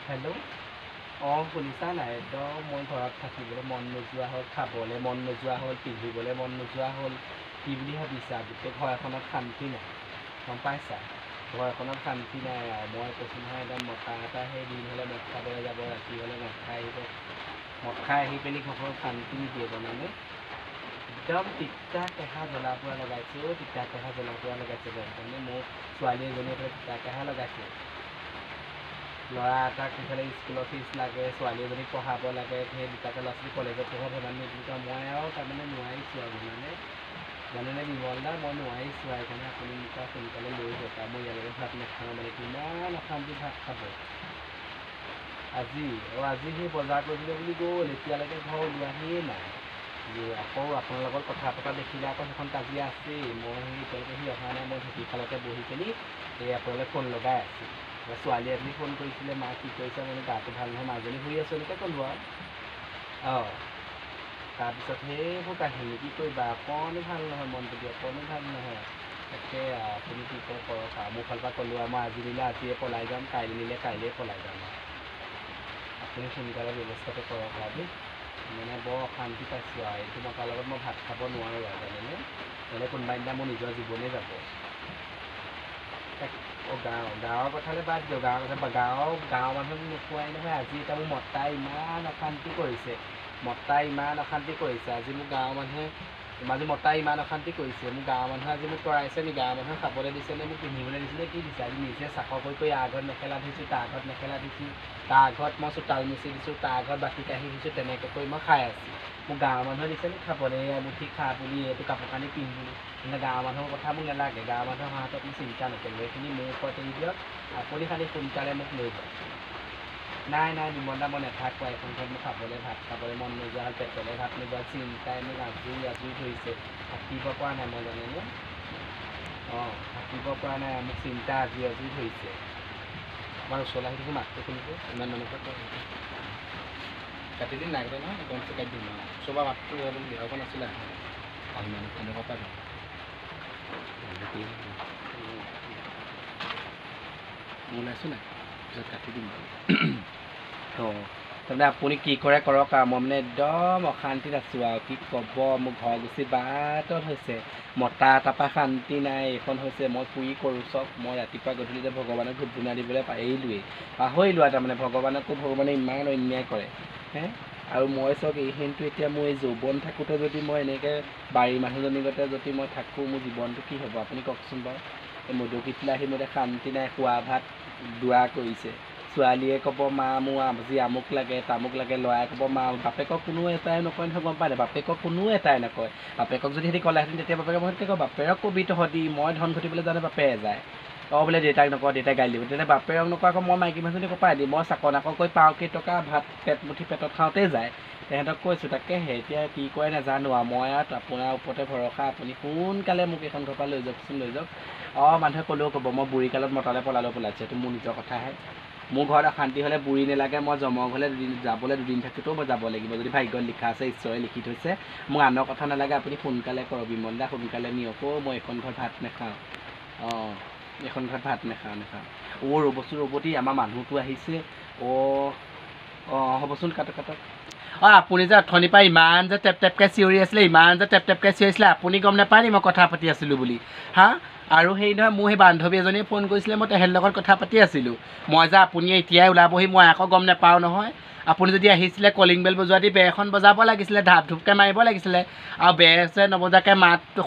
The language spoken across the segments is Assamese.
হেল্ল'। শুনিছা নাই? একদম মই ঘৰত থাকিবলৈ মন নোযোৱা হ'ল, খাবলৈ মন নোযোৱা হ'ল, পিন্ধিবলৈ মন নোযোৱা হ'ল। কি বুলি ভাবিছা? গোটেই ঘৰ এখনত শান্তি নাই, গম পাইছা? ঘৰ এখনত শান্তি নাই আৰু মই কৈছোঁ নহয়, একদম মতা এটা সেই দিন হ'লে মদ খাবলৈ যাব, ৰাতি হ'লে মদ খাই আহিব। মদ খাই আহি পিনি ঘৰখনত শান্তি নিদিয়ে জানানে? একদম তিতা কেঁহা জ্বলা পোৰা লগাইছে অ', তিতা কেঁহা জ্বলা পোৰা লগাইছে জানে মোৰ ছোৱালী এজনীয়ে তিতা কেঁহা লগাইছে। ল'ৰা এটাক ইফালে স্কুলৰ ফিজ লাগে, ছোৱালী এজনীক পঢ়াব লাগে, সেই দুটাকে ল'ৰা ছোৱালী কলেজত পঢ়াব ধেমালি নিদিওঁ। মই আৰু তাৰমানে নোৱাৰিছোঁ আৰু জানেনে বিমল দা, মই নোৱাৰিছোঁ আৰু সেইকাৰণে আপুনি মোক সোনকালে লৈ যাওক আৰু মই ইয়ালৈকে ভাত নাখাওঁ মানে কিমান অশান্তি ভাত খাব। আজি সেই বজাৰ কৰিবলৈ বুলি গ'ল, এতিয়ালৈকে ঘৰ ওলোৱাহিয়ে নাই। আকৌ আপোনাৰ লগত কথা পতা দেখিলে আকৌ সেইখন কাজিয়া আছেই। মই এতিয়ালৈকে সি অহা নাই, মই ঢেঁকীফালতে বহি পিনি এই আপোনালৈ ফোন লগাই আছোঁ। ছোৱালী এজনী ফোন কৰিছিলে, মা কি কৰিছে, মানে গাটো ভাল নহয়, মাজনী শুই আছোঁ এনেকৈ ক'লোঁ আৰু তাৰপিছত সেইবোৰ কাহিনী কি কৰিবা, অকণো ভাল নহয় মনটো দি, অকণো ভাল নহয়। তাকে আপুনি কি কয় কৰক আৰু, মোৰ ফালৰ পৰা ক'লোঁ আৰু মই আজি নিলে আজিয়ে পলাই যাম, কাইলৈ নিলে কাইলৈ পলাই যাম আৰু আপুনি সোনকালে ব্যৱস্থাটো কৰক আৰু দেই। মানে বৰ অশান্তি পাইছোঁ আৰু এইটো মতাৰ লগত মই ভাত খাব নোৱাৰোঁ আৰু জানেনে, নহ'লে কোনোবা দিনা মোৰ নিজৰ জীৱনেই যাব। গাঁৱৰ কথালৈ বাদ দিয়ক, গাঁৱৰ মানুহক নোখোৱাই নহয়। আজি এতিয়া মোৰ মতাই ইমান অশান্তি কৰিছে, আজি মোৰ গাঁৱৰ মানুহে মতাই ইমান অশান্তি কৰিছে। মোৰ গাঁৱৰ মানুহে আজি মোক কৰাইছে নি? গাঁৱৰ মানুহে খাবলৈ দিছেনে, মোক পিন্ধিবলৈ দিছেনে, কি দিছে? আজি নিজে চাকৰ কৰি আৰ ঘৰত মেখেলা ধুইছোঁ, তাৰ ঘৰত মেখেলা ধুইছোঁ, তাৰ ঘৰত মই চোতাল মুচি দিছোঁ, তাৰ ঘৰত বাতি কাঢ়ি দিছোঁ, তেনেকৈ কৰি মই খাই আছোঁ। মোক গাঁৱৰ মানুহে দিছে নি খাবলৈ? এমুঠি খা বুলি, এইটো কাপোৰ কানি পিন্ধি। মানে গাঁৱৰ মানুহৰ কথা মোক নালাগে, গাঁৱৰ মানুহৰ হাতত মোক চিন্তা নকৰোঁ। এইখিনি মোৰ ওপৰত এৰি দিয়ক, আপুনি খালি সোনকালে মোক লৈ যাওক। নাই বিমল দা, মই নাথাকোঁ। এখন ঘৰত মোক ভাত খাবলৈ মন নোযোৱা হ'ল, পেটলৈ ভাত নোযোৱা, চিন্তাই মোক আজৰি ধৰিছে। থাকিব পৰা নাই মই জানেনে, থাকিব পৰা নাই, মোক চিন্তা আজৰি ধৰিছে। আমাৰ ওচৰলৈ আহি থাকি মাতটো শুনিব, ইমান মানুহৰ কাটি দিম নাগতে নহয়, গমটো কাটি দিম আৰু ওচৰৰ মাতটো বিহাৰখন আছিলে ইমান তেনেকুৱা পাই ওলাইছোঁ নাই, পিছত কাটি দিম বাৰু। তাৰমানে আপুনি কি কৰে কৰক আৰু, মই মানে একদম অশান্তিত আছোঁ আৰু কি ক'ব। মোৰ ঘৰ গুচি বাটত হৈছে, মতা এটাৰপৰা শান্তি নাই। এইখন হৈছে মই কি কৰোঁ চব, মই ৰাতিপুৱা গধূলি যে ভগৱানক ধূপ ধূনা দিবলৈ পাহৰিলোঁ আৰু তাৰমানে ভগৱানে ইমান অন্যায় কৰে আৰু মই চব এইখিনিতো এতিয়া মোৰ এই যৌৱন থাকোঁতে যদি মই এনেকৈ বাৰীৰ মানুহজনীৰ গতে যদি মই থাকোঁ, মোৰ জীৱনটো কি হ'ব আপুনি কওকচোন বাৰু। এই মধুকিতলৈ আহি মোৰ শান্তি নাই, খোৱা ভাত দোৱা কৰিছে। ছোৱালীয়ে ক'ব মা মোৰ আজি আমুক লাগে তামুক লাগে, ল'ৰাই ক'ব মা, বাপেকক কোনো এটাই নকয় নহয়, গম পায় নাই? বাপেকক কোনো এটাই নকয়। বাপেকক যদি সিহঁতি ক'লেহেঁতেন তেতিয়া বাপেকে মই কওঁ বাপেৰক কবি তহঁতি, মই ধন ঘটিবলৈ জানে বাপেৰে যায়। বোলে দেউতাক নকওঁ, দেউতাই গালি দিব। তেতিয়া বাপেৰক নকওঁ আকৌ মই মাইকী মানুহজনী ক'ৰ পৰা দিম? মই চাকৰ নাকৰ কৰি পাওঁ কেইটকা, ভাত পেটমুঠি পেটত খাওঁতেই যায়। তেহেঁতক কৈছোঁ, তাকেহে এতিয়া কি কৰে নাজানো আৰু। মই আৰু আপোনাৰ ওপৰতে ভৰসা, আপুনি সোনকালে মোক এইখন ঘৰৰ পৰা লৈ যাওকচোন, লৈ যাওক। মানুহে ক'লেও ক'ব মই বুঢ়ীকালত মতালে পলাইছোঁ, সেইটো মোৰ নিজৰ কথাহে। মোৰ ঘৰত অশান্তি হ'লে বুঢ়ী নালাগে, মই জমৰ ঘৰলৈ যাবলৈ দুদিন থাকোঁতেও মই যাব লাগিব, যদি ভাগ্যত লিখা আছে, ঈশ্বৰে লিখি থৈছে। মোক আনৰ কথা নালাগে, আপুনি সোনকালে কৰক বিমল দা, সোনকালে নিয়ক। মই এইখন ঘৰত ভাত নাখাওঁ, এইখন ঘৰত ভাত নাখাওঁ। ৰ'বচোন দেই, আমাৰ মানুহটো আহিছে। হ'বচোন, কাটক। আপুনি যে অথনিৰ পৰা ইমান যে টেপকৈ চিঞৰি আছিলে, আপুনি গম নাপায় নি মই কথা পাতি আছিলোঁ বুলি? আৰু হেৰি নহয়, মোৰ সেই বান্ধৱী এজনীয়ে ফোন কৰিছিলে, মই তেহেঁতৰ লগত কথা পাতি আছিলোঁ। মই যে আপুনি এতিয়াই ওলাবহি, মই আকৌ গম নাপাওঁ নহয়। আপুনি যদি আহিছিলে কলিং বেল বজোৱা দি বেৰখন বজাব লাগিছিলে, ঢাপ ঢুপকৈ মাৰিব লাগিছিলে। আৰু বেৰ চেৰ নবজাকৈ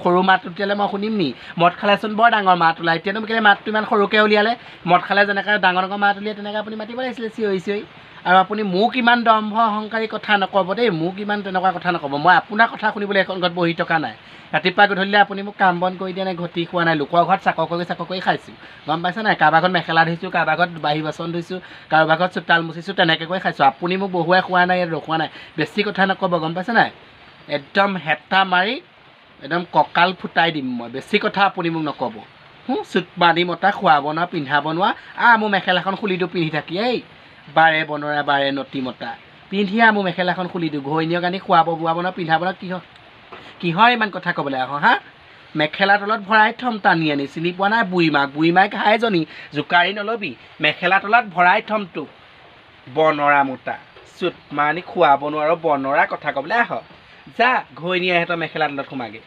সৰু মাত উলিয়ালে মই শুনিম নি? মদ খালেচোন বৰ ডাঙৰ মাত ওলায়, এতিয়ানো কেলৈ মাতটো ইমান সৰুকৈ উলিয়ালে? মদ খালে যেনেকৈ ডাঙৰ মাত উলিয়াই তেনেকৈ আপুনি মাতিব লাগিছিলে চিঞৰি। আৰু আপুনি মোক ইমান দম্ভ অহংকাৰী কথা নক'ব দেই, মোক ইমান তেনেকুৱা কথা নক'ব। মই আপোনাৰ কথা শুনিবলৈ এখন ঘৰত বহি থকা নাই। ৰাতিপুৱা গধূলিলৈ আপুনি মোক কাম বন কৰি দিয়া নাই, ঘটি খোৱা নাই, লোকৰ ঘৰত চাকৰ কৰি খাইছোঁ, গম পাইছে নাই? কাৰোবাৰ ঘৰত মেখেলা ধুইছোঁ, কাৰোবাৰ ঘৰত বাঢ়ি বাচন ধুইছোঁ, কাৰোবাৰ ঘৰত চোতাল মুচিছোঁ, তেনেকৈ কৰি খাইছোঁ। আপুনি মোক বহুৱাই খোৱা নাই, ইয়াত ৰখোৱা নাই। বেছি কথা নক'ব, গম পাইছে নাই? একদম হেতা মাৰি একদম কঁকাল ফুটাই দিম মই, বেছি কথা আপুনি মোক নক'ব। চুট বান্ধি মতা, খোৱা বনোৱা, পিন্ধা বনোৱা, মোৰ মেখেলাখন খুলি দিওঁ পিন্ধি থাকি, বাৰে বনৰা বাৰে নতি মতা, পিন্ধি মোৰ মেখেলাখন খুলি দিওঁ, ঘৈণীয়েক আনি খোৱাব বোৱাব নহয়, পিন্ধাব নহয়, কিহৰ ইমান কথা ক'বলৈ আহোঁ মেখেলা তলত ভৰাই থ'ম টানি আনি, চিনি পোৱা নাই বুঢ়ীমাক ঘাইজনী, জোকাৰি নল'বি, মেখেলা তলত ভৰাই থ'ম তোক। বনৰা মোতা চুট মানি খুৱাব নোৱাৰো বনৰা কথা ক'বলৈ আহ যা ঘৈণীয়েহঁতৰ মেখেলা তলত সোমাগে